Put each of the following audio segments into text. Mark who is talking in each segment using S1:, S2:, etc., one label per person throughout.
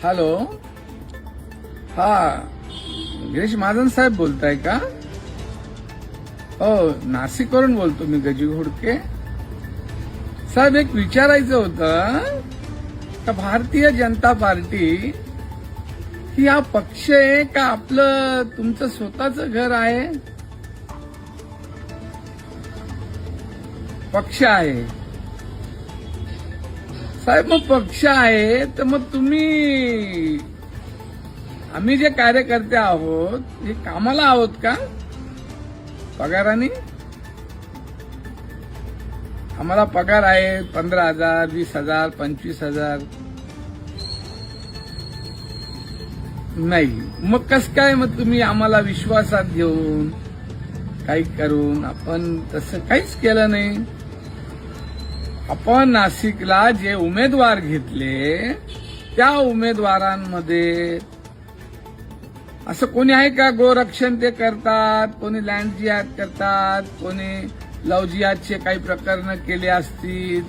S1: Hello, हा गिरीश महाजन साहेब बोलताय का? हो, नाशिकवरून बोलतो मी, गजी घोडके साहेब. एक विचारायचं होतं का भारतीय जनता पार्टी ही हा पक्ष आहे का आपलं तुमचं स्वतःचं घर आहे? पक्ष आहे साहेब. मग पक्ष आहे तर मग तुम्ही, आम्ही जे कार्यकर्ते आहोत हे कामाला आहोत का पगाराने? आम्हाला पगार आहे 15,000, 20,000, 25,000 नाही. मग कसं काय मग तुम्ही आम्हाला विश्वासात घेऊन काही करून? आपण तसं काहीच केलं नाही. आपण नाशिकला जे उमेदवार घेतले त्या उमेदवारांमध्ये असं कोणी आहे का गोरक्षण ते करतात, कोणी लँड जिहाद करतात, कोणी लव जिहादचे काही प्रकरण केले असतील?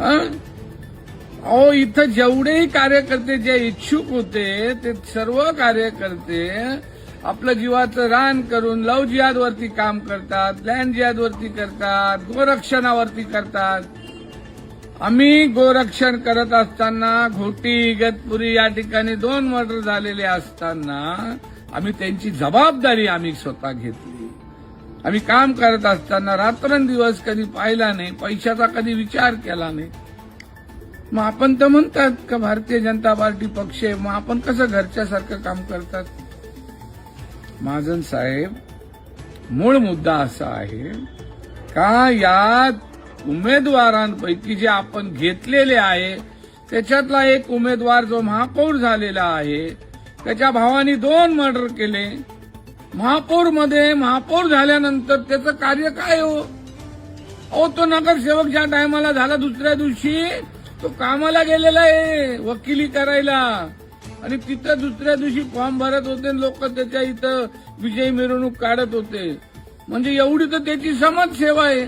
S1: अहो, इथं जेवढेही कार्यकर्ते जे इच्छुक होते ते सर्व कार्यकर्ते आपलं जीवाचं रान करून लव जिहादवरती काम करतात, लँड जिहादवरती करतात, गोरक्षणावरती करतात. आम्ही गोरक्षण करत असताना घोटी, इगतपुरी या ठिकाणी 2 मर्डर झालेले असताना आम्ही त्यांची जबाबदारी आम्ही स्वतः घेतली. आम्ही काम करत असताना रात्रंदिवस कधी पाहिला नाही, पैशाचा कधी विचार केला नाही. मग आपण तर म्हणतात का भारतीय जनता पार्टी पक्ष आहे, मग आपण कसं घरच्यासारखं काम करतात? महाजन साहेब, मूळ मुद्दा असा आहे का यात उमेदवारांपैकी जे आपण घेतलेले आहे त्याच्यातला एक उमेदवार जो महापौर झालेला आहे त्याच्या भावानी 2 मर्डर केले. महापौर झाल्यानंतर त्याचं कार्य काय हो? अहो, तो नगरसेवक ज्या टायमाला झाला दुसऱ्या दिवशी तो कामाला गेलेला आहे वकिली करायला, आणि तिथं दुसऱ्या दिवशी फॉर्म भरत होते, लोक त्याच्या इथं विजयी मिरवणूक काढत होते. म्हणजे एवढी तर त्याची समाजसेवा आहे.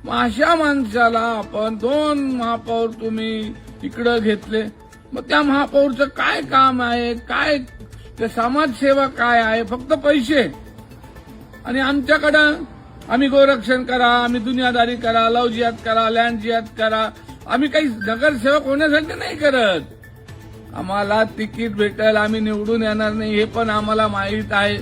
S1: मग अशा माणसाला आपण 2 महापौर तुम्ही इकडं घेतले, मग त्या महापौरचं काय काम आहे? काय ते समाजसेवा काय आहे? फक्त पैसे. आणि आमच्याकडं आम्ही गोरक्षण करा, आम्ही दुनियादारी करा, लव जिहाद करा, लँड जिहाद करा. आम्ही काही नगरसेवक होण्यासाठी नाही करत. आम्हाला तिकीट भेटेल, आम्ही निवडून येणार नाही हे पण आम्हाला माहीत आहे.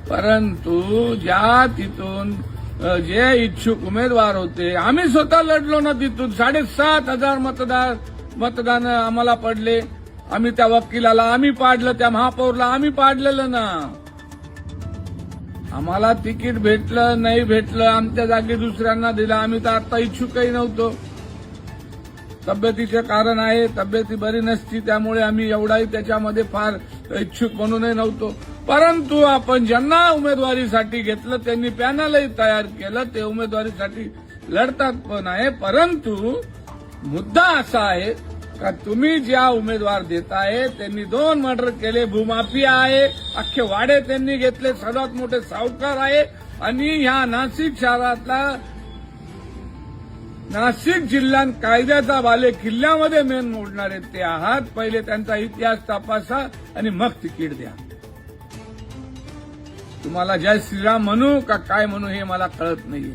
S1: परंतु ज्या तिथून जे इच्छुक उमेदवार होते, आम्ही स्वतः लढलो ना तिथून. 7,500 मतदान आम्हाला पडले. आम्ही त्या वकिलाला आम्ही पाडलं, त्या महापौरला आम्ही पाडलेलं ना. आम्हाला तिकीट भेटलं नाही भेटलं, आमच्या जागी दुसऱ्यांना दिलं. आम्ही तर आता इच्छुकही नव्हतो. तब्येतीचे कारण आहे, तब्येती बरी नसती, त्यामुळे आम्ही एवढाही त्याच्यामध्ये फार इच्छुक म्हणूनही नव्हतो. परंतु आपण ज्यांना उमेदवारीसाठी घेतलं त्यांनी पॅनलही तयार केलं, ते उमेदवारीसाठी लढतात पण आहे. परंतु मुद्दा असा आहे का तुम्ही ज्या उमेदवार देताय त्यांनी 2 मर्डर केले, भूमाफिया आहे, अख्खे वाडे त्यांनी घेतले, सर्वात मोठे सावकार आहे. आणि ह्या नाशिक शहरातला, नाशिक जिल्ह्यात कायद्याचा बाले किल्ल्यामध्ये मेन मोडणारे ते आहात. पहिले त्यांचा इतिहास तपासा आणि मग तिकीट द्या. तुम्हाला जय श्रीराम म्हणू का काय म्हणू हे मला कळत नाहीये.